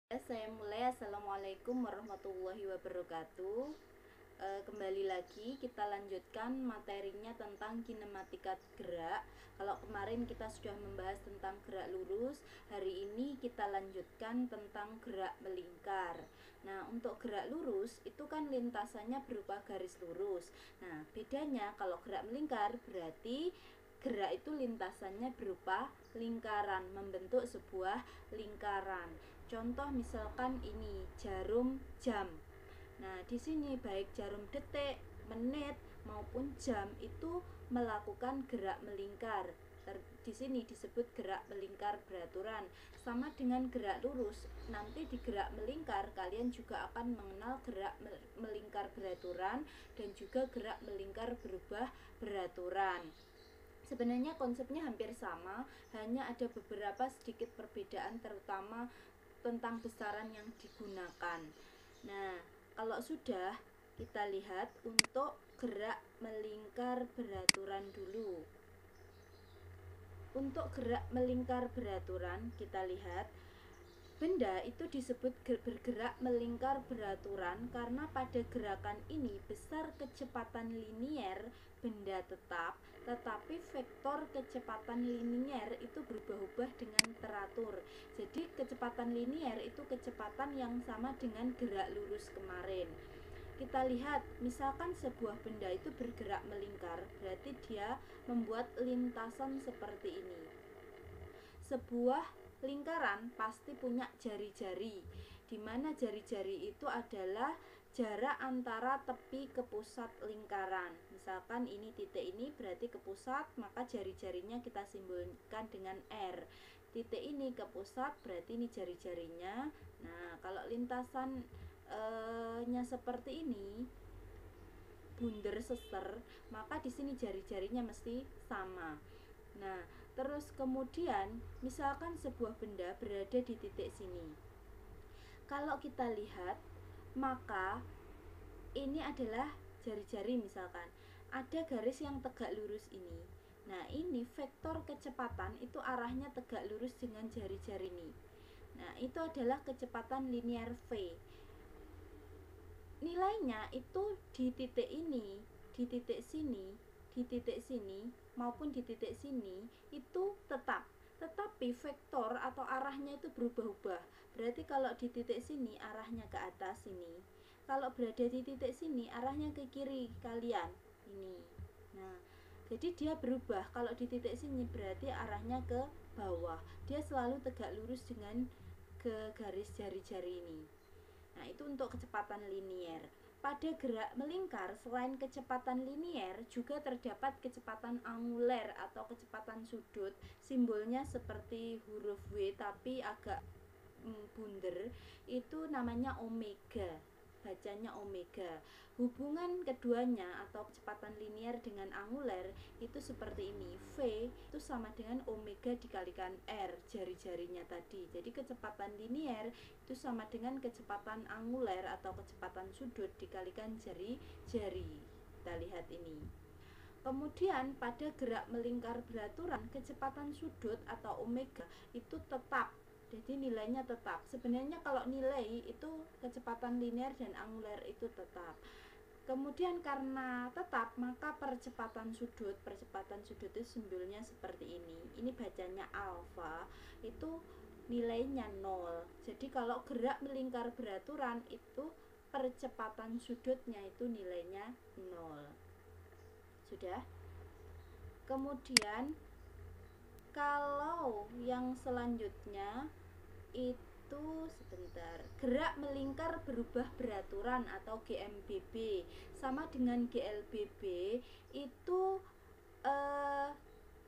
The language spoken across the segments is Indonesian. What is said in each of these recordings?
Saya mulai. Assalamualaikum warahmatullahi wabarakatuh. Kembali lagi kita lanjutkan materinya tentang kinematika gerak. Kalau kemarin kita sudah membahas tentang gerak lurus, hari ini kita lanjutkan tentang gerak melingkar. Nah, untuk gerak lurus itu kan lintasannya berupa garis lurus. Nah, bedanya kalau gerak melingkar berarti gerak itu lintasannya berupa lingkaran, membentuk sebuah lingkaran. Contoh misalkan ini jarum jam. Nah, di sini baik jarum detik, menit maupun jam itu melakukan gerak melingkar. Di sini disebut gerak melingkar beraturan. Sama dengan gerak lurus. Nanti di gerak melingkar kalian juga akan mengenal gerak melingkar beraturan dan juga gerak melingkar berubah beraturan. Sebenarnya konsepnya hampir sama, hanya ada beberapa sedikit perbedaan terutama tentang besaran yang digunakan. Nah, kalau sudah, kita lihat untuk gerak melingkar beraturan dulu. Untuk gerak melingkar beraturan, kita lihat benda itu disebut bergerak melingkar beraturan karena pada gerakan ini besar kecepatan linier benda tetap, tetapi vektor kecepatan linier itu berubah-ubah dengan teratur. Jadi kecepatan linier itu kecepatan yang sama dengan gerak lurus kemarin. Kita lihat misalkan sebuah benda itu bergerak melingkar, berarti dia membuat lintasan seperti ini. Sebuah lingkaran pasti punya jari-jari, di mana jari-jari itu adalah jarak antara tepi ke pusat lingkaran. Misalkan ini titik ini berarti ke pusat, maka jari-jarinya kita simbolkan dengan R. Titik ini ke pusat berarti ini jari-jarinya. Nah, kalau lintasannya seperti ini, bunder seser, maka di sini jari-jarinya mesti sama. Nah, terus kemudian misalkan sebuah benda berada di titik sini. Kalau kita lihat, maka ini adalah jari-jari misalkan. Ada garis yang tegak lurus ini. Nah, ini vektor kecepatan itu arahnya tegak lurus dengan jari-jari ini. Nah, itu adalah kecepatan linear V. Nilainya itu di titik ini, di titik sini maupun di titik sini itu tetap. Tetapi vektor atau arahnya itu berubah-ubah. Berarti kalau di titik sini arahnya ke atas sini. Kalau berada di titik sini arahnya ke kiri kalian ini. Nah, jadi dia berubah. Kalau di titik sini berarti arahnya ke bawah. Dia selalu tegak lurus dengan ke garis jari-jari ini. Nah, itu untuk kecepatan linier. Pada gerak melingkar, selain kecepatan linier, juga terdapat kecepatan anguler atau kecepatan sudut. Simbolnya seperti huruf W tapi agak bunder, itu namanya omega. Bacanya omega. Hubungan keduanya atau kecepatan linier dengan anguler itu seperti ini. V itu sama dengan omega dikalikan R, jari-jarinya tadi. Jadi kecepatan linier itu sama dengan kecepatan anguler atau kecepatan sudut dikalikan jari-jari. Kita lihat ini. Kemudian pada gerak melingkar beraturan, kecepatan sudut atau omega itu tetap. Jadi nilainya tetap. Sebenarnya kalau nilai itu kecepatan linear dan anguler itu tetap. Kemudian karena tetap, maka percepatan sudut itu simbolnya seperti ini. Ini bacanya alfa, itu nilainya 0. Jadi kalau gerak melingkar beraturan itu percepatan sudutnya itu nilainya 0. Sudah? Kemudian kalau yang selanjutnya itu sebentar, gerak melingkar berubah beraturan atau GMBB sama dengan GLBB itu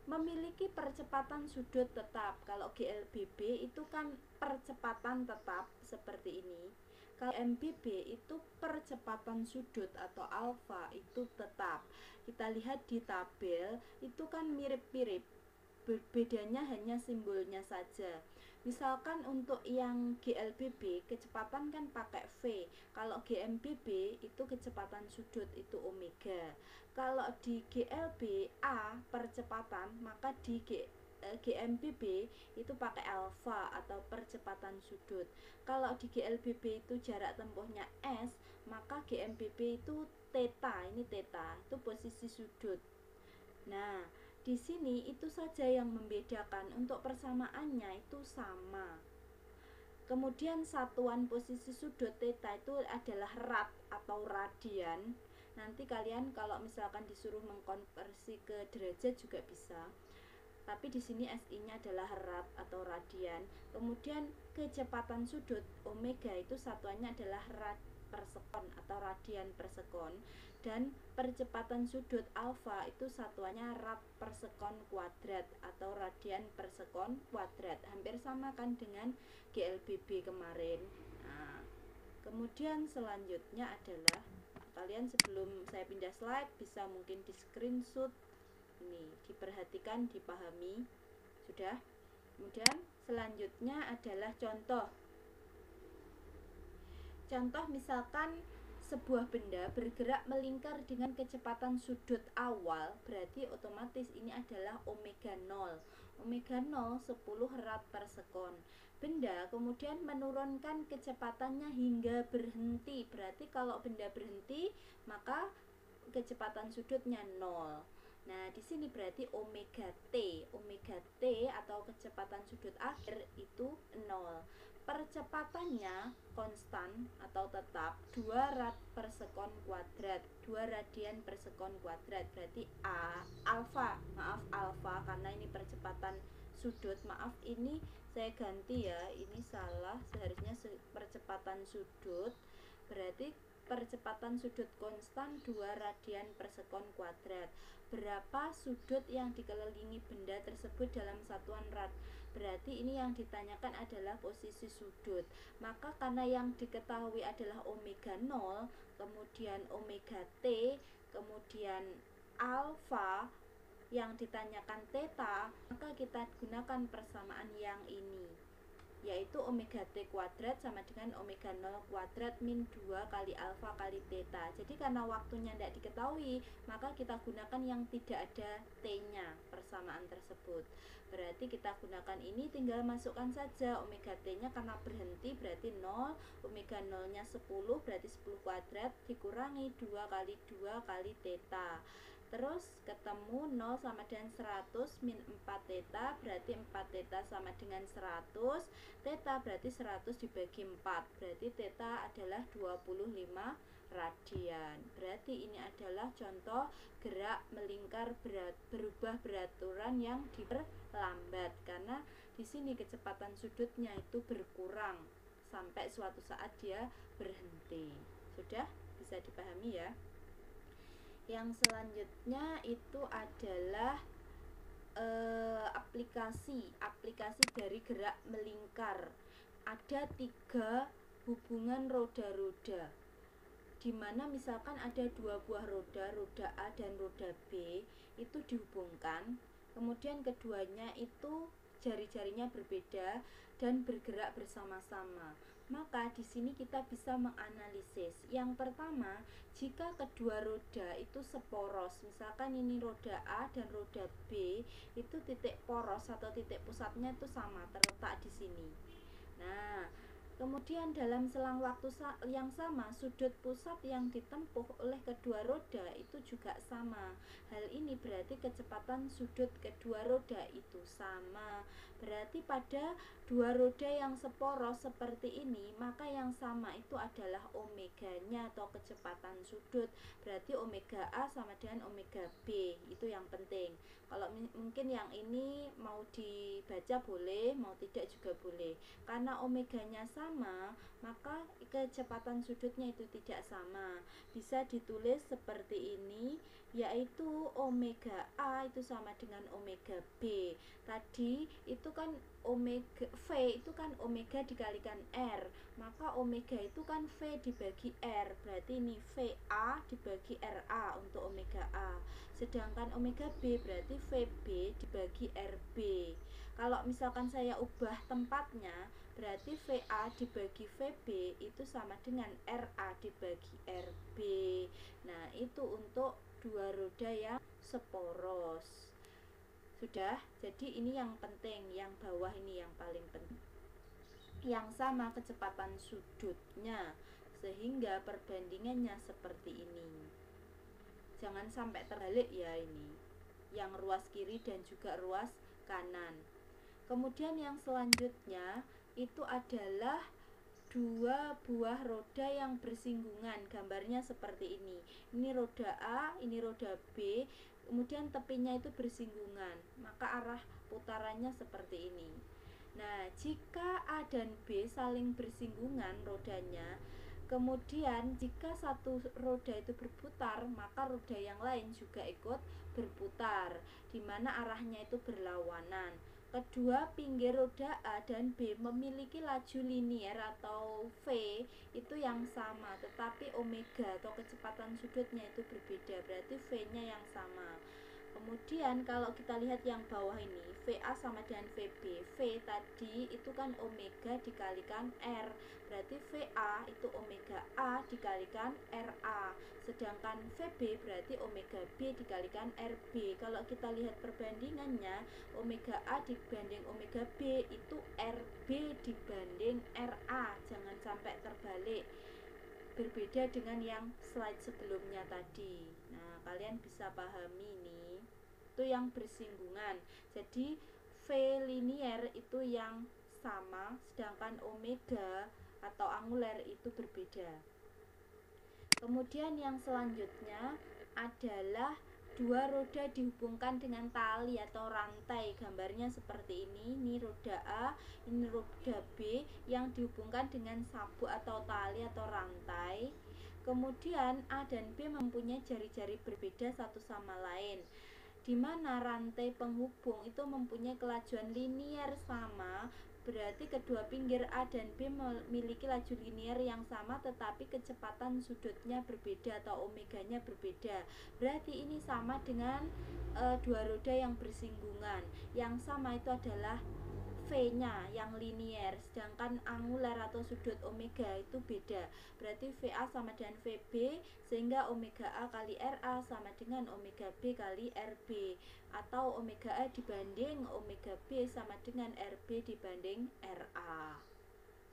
memiliki percepatan sudut tetap. Kalau GLBB itu kan percepatan tetap seperti ini. Kalau MBB itu percepatan sudut atau alfa itu tetap. Kita lihat di tabel itu kan mirip-mirip, bedanya hanya simbolnya saja. Misalkan untuk yang GLBB kecepatan kan pakai V. Kalau GMBB itu kecepatan sudut itu omega. Kalau di GLBA percepatan, maka di GMBB itu pakai alfa atau percepatan sudut. Kalau di GLBB itu jarak tempuhnya S, maka GMBB itu theta, ini theta, itu posisi sudut. Nah, di sini itu saja yang membedakan, untuk persamaannya itu sama. Kemudian satuan posisi sudut theta itu adalah rad atau radian. Nanti kalian kalau misalkan disuruh mengkonversi ke derajat juga bisa. Tapi di sini SI-nya adalah rad atau radian. Kemudian kecepatan sudut omega itu satuannya adalah rad per sekon atau radian per sekon, dan percepatan sudut alfa itu satuannya rad per sekon kuadrat atau radian per sekon kuadrat. Hampir sama kan dengan GLBB kemarin. Nah, kemudian selanjutnya adalah, kalian sebelum saya pindah slide bisa mungkin di screenshot ini, diperhatikan, dipahami. Sudah. Kemudian selanjutnya adalah contoh misalkan sebuah benda bergerak melingkar dengan kecepatan sudut awal, berarti otomatis ini adalah omega 0. Omega 0 10 rad per sekon. Benda kemudian menurunkan kecepatannya hingga berhenti. Berarti kalau benda berhenti, maka kecepatan sudutnya 0. Nah, di sini berarti omega T atau kecepatan sudut akhir itu 0. Percepatannya konstan atau tetap 2 rad per sekon kuadrat, 2 radian per sekon kuadrat. Berarti alfa karena ini percepatan sudut. Maaf, ini saya ganti ya, ini salah, seharusnya percepatan sudut. Berarti percepatan sudut konstan 2 radian per sekon kuadrat. Berapa sudut yang dikelilingi benda tersebut dalam satuan rad? Berarti ini yang ditanyakan adalah posisi sudut. Maka karena yang diketahui adalah omega 0, kemudian omega T, kemudian alfa, yang ditanyakan theta, maka kita gunakan persamaan yang ini, yaitu omega T kuadrat sama dengan omega 0 kuadrat min 2 kali alfa kali theta. Jadi karena waktunya tidak diketahui, maka kita gunakan yang tidak ada T-nya persamaan tersebut. Berarti kita gunakan ini, tinggal masukkan saja omega T-nya karena berhenti berarti 0, omega 0-nya 10 berarti 10 kuadrat dikurangi 2 kali 2 kali theta. Terus ketemu 0 sama dengan 100 min 4 theta, berarti 4 theta sama dengan 100. Theta berarti 100 dibagi 4, berarti theta adalah 25 radian. Berarti ini adalah contoh gerak melingkar berubah beraturan yang diperlambat, karena di sini kecepatan sudutnya itu berkurang sampai suatu saat dia berhenti. Sudah bisa dipahami ya? Yang selanjutnya itu adalah aplikasi dari gerak melingkar. Ada 3 hubungan roda-roda, dimana misalkan ada 2 buah roda A dan roda B itu dihubungkan, kemudian keduanya itu jari-jarinya berbeda dan bergerak bersama-sama. Maka di sini kita bisa menganalisis. Yang pertama, jika kedua roda itu seporos, misalkan ini roda A dan roda B, itu titik poros atau titik pusatnya itu sama, terletak di sini. Nah, kemudian dalam selang waktu yang sama, sudut pusat yang ditempuh oleh kedua roda itu juga sama. Hal ini berarti kecepatan sudut kedua roda itu sama. Berarti pada 2 roda yang seporos seperti ini, maka yang sama itu adalah omeganya atau kecepatan sudut. Berarti omega A sama dengan omega B, itu yang penting. Kalau mungkin yang ini mau dibaca boleh, mau tidak juga boleh. Karena omeganya sama, maka kecepatan sudutnya itu tidak sama. Bisa ditulis seperti ini, yaitu omega A itu sama dengan omega B. Tadi itu kan omega V itu kan omega dikalikan R, maka omega itu kan V dibagi R, berarti ini VA dibagi RA untuk omega A. Sedangkan omega B berarti VB dibagi RB. Kalau misalkan saya ubah tempatnya, berarti VA dibagi VB itu sama dengan RA dibagi RB. Nah, itu untuk 2 roda yang seporos. Sudah, jadi ini yang penting, yang bawah ini yang paling penting, yang sama kecepatan sudutnya, sehingga perbandingannya seperti ini. Jangan sampai terbalik ya, ini yang ruas kiri dan juga ruas kanan. Kemudian yang selanjutnya itu adalah dua buah roda yang bersinggungan. Gambarnya seperti ini. Ini roda A, ini roda B, kemudian tepinya itu bersinggungan, maka arah putarannya seperti ini. Nah, jika A dan B saling bersinggungan rodanya, kemudian jika satu roda itu berputar, maka roda yang lain juga ikut berputar, di mana arahnya itu berlawanan. Kedua pinggir roda A dan B memiliki laju linier atau V itu yang sama, tetapi omega atau kecepatan sudutnya itu berbeda, berarti V-nya yang sama. Kemudian kalau kita lihat yang bawah ini, VA sama dengan VB. V tadi itu kan omega dikalikan R, berarti VA itu omega A dikalikan RA. Sedangkan VB berarti omega B dikalikan RB. Kalau kita lihat perbandingannya, omega A dibanding omega B itu RB dibanding RA. Jangan sampai terbalik, berbeda dengan yang slide sebelumnya tadi. Nah, kalian bisa pahami ini, itu yang bersinggungan. Jadi V linier itu yang sama, sedangkan omega atau anguler itu berbeda. Kemudian yang selanjutnya adalah dua roda dihubungkan dengan tali atau rantai. Gambarnya seperti ini roda A, ini roda B yang dihubungkan dengan sabuk atau tali atau rantai. Kemudian A dan B mempunyai jari-jari berbeda satu sama lain, di mana rantai penghubung itu mempunyai kelajuan linier sama, berarti kedua pinggir A dan B memiliki laju linier yang sama, tetapi kecepatan sudutnya berbeda atau omeganya berbeda. Berarti ini sama dengan dua roda yang bersinggungan. Yang sama itu adalah V-nya yang linier, sedangkan angular atau sudut omega itu beda. Berarti VA sama dengan VB, sehingga omega A kali RA sama dengan omega B kali RB, atau omega A dibanding omega B sama dengan RB dibanding RA.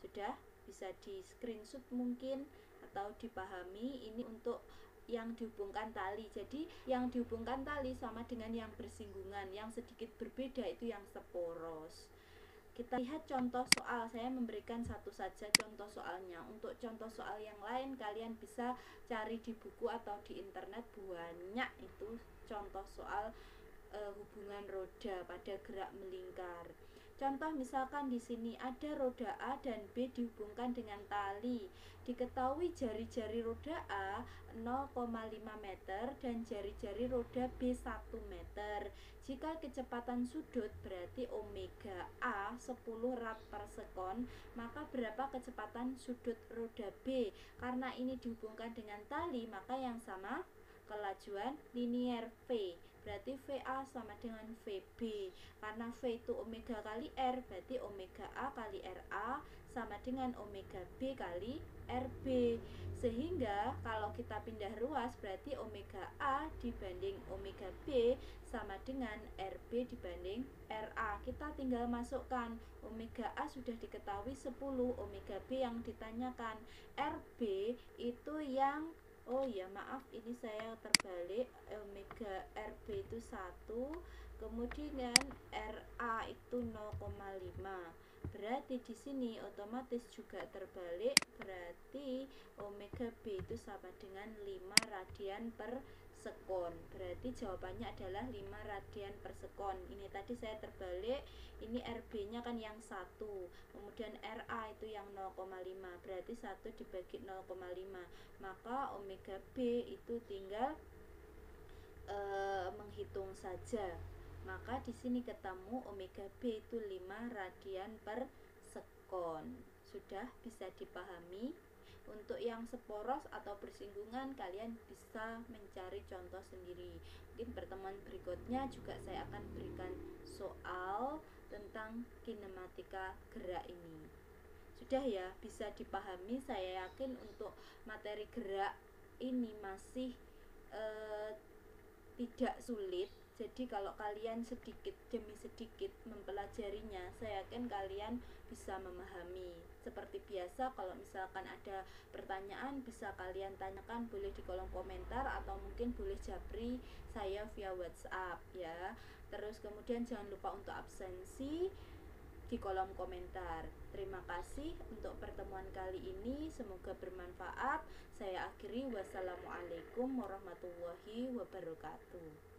Sudah bisa di screenshot mungkin atau dipahami. Ini untuk yang dihubungkan tali. Jadi yang dihubungkan tali sama dengan yang bersinggungan, yang sedikit berbeda itu yang seporos. Kita lihat contoh soal, saya memberikan satu saja contoh soalnya. Untuk contoh soal yang lain kalian bisa cari di buku atau di internet, banyak itu contoh soal hubungan roda pada gerak melingkar. Contoh misalkan di sini ada roda A dan B dihubungkan dengan tali. Diketahui jari-jari roda A 0,5 meter dan jari-jari roda B 1 meter. Jika kecepatan sudut berarti omega A 10 rad per sekon, maka berapa kecepatan sudut roda B? Karena ini dihubungkan dengan tali, maka yang sama kelajuan linier V, berarti VA sama dengan VB. Karena V itu omega kali R, berarti omega A kali RA sama dengan omega B kali RB. Sehingga kalau kita pindah ruas, berarti omega A dibanding omega B sama dengan RB dibanding RA. Kita tinggal masukkan, omega A sudah diketahui 10, omega B yang ditanyakan, RB itu yang ini saya terbalik, omega RB itu 1, kemudian RA itu 0,5. Berarti di sini otomatis juga terbalik, berarti omega B itu sama dengan 5 radian per sekon. Berarti jawabannya adalah 5 radian per sekon. Ini tadi saya terbalik, ini RB nya kan yang 1, kemudian RA itu yang 0,5, berarti 1 dibagi 0,5, maka omega B itu tinggal menghitung saja. Maka di sini ketemu omega B itu 5 radian per sekon. Sudah bisa dipahami. Untuk yang seporos atau bersinggungan kalian bisa mencari contoh sendiri. Mungkin pertemuan berikutnya juga saya akan berikan soal tentang kinematika gerak ini. Sudah ya, bisa dipahami. Saya yakin untuk materi gerak ini masih tidak sulit, Jadi kalau kalian sedikit demi sedikit mempelajarinya, saya yakin kalian bisa memahami. Seperti biasa, kalau misalkan ada pertanyaan bisa kalian tanyakan, boleh di kolom komentar atau mungkin boleh japri saya via WhatsApp ya. Terus kemudian jangan lupa untuk absensi di kolom komentar. Terima kasih untuk pertemuan kali ini, semoga bermanfaat. Saya akhiri, wassalamualaikum warahmatullahi wabarakatuh.